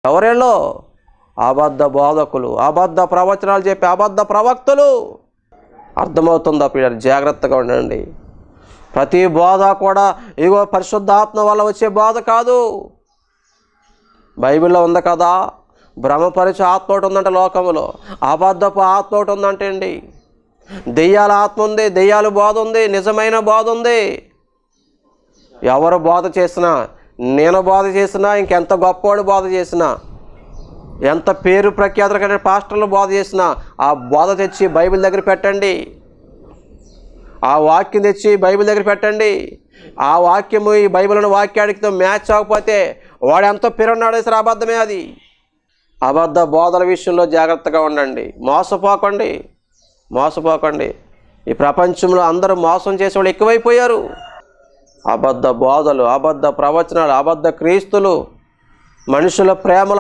ఎవరేళ్ళో? అబద్ధ బోధకులు, అబద్ధ ప్రవచనాలు చెప్పే అబద్ధ ప్రవక్తలు. అర్థమవుతుందా పిల్లలు? జాగ్రత్తగా ఉండండి. ప్రతి బోధ కూడా ఇగో పరిశుద్ధాత్మ వల్ల వచ్చే బోధ కాదు. బైబిల్లో ఉంది కదా, భ్రమపరిచే ఆత్మ ఒకటి ఉందంట లోకంలో, అబద్ధపు ఆత్మ ఒకటి ఉందంటే అండి. దెయ్యాల ఆత్మ ఉంది, దెయ్యాల బోధ ఉంది, నిజమైన బోధ ఉంది. ఎవరు బోధ చేసినా, నేను బోధ చేసినా, ఇంకెంత గొప్పవాడు బోధ చేసినా, ఎంత పేరు ప్రఖ్యాతులు కంటే పాస్టర్లు బోధ చేసినా, ఆ బోధ తెచ్చి బైబిల్ దగ్గర పెట్టండి. ఆ వాక్యం తెచ్చి బైబిల్ దగ్గర పెట్టండి. ఆ వాక్యము ఈ బైబిల్ వాక్యాడికితో మ్యాచ్ అవ్వకపోతే వాడు ఎంతో పేరున్నాడు, సరే అబద్ధమే అది. అబద్ధ బోధల విషయంలో జాగ్రత్తగా ఉండండి. మోసపోకండి. ఈ ప్రపంచంలో అందరూ మోసం చేసేవాళ్ళు ఎక్కువైపోయారు. అబద్ధ బోధలు, అబద్ధ ప్రవచనాలు, అబద్ధ క్రీస్తులు, మనుషుల ప్రేమలు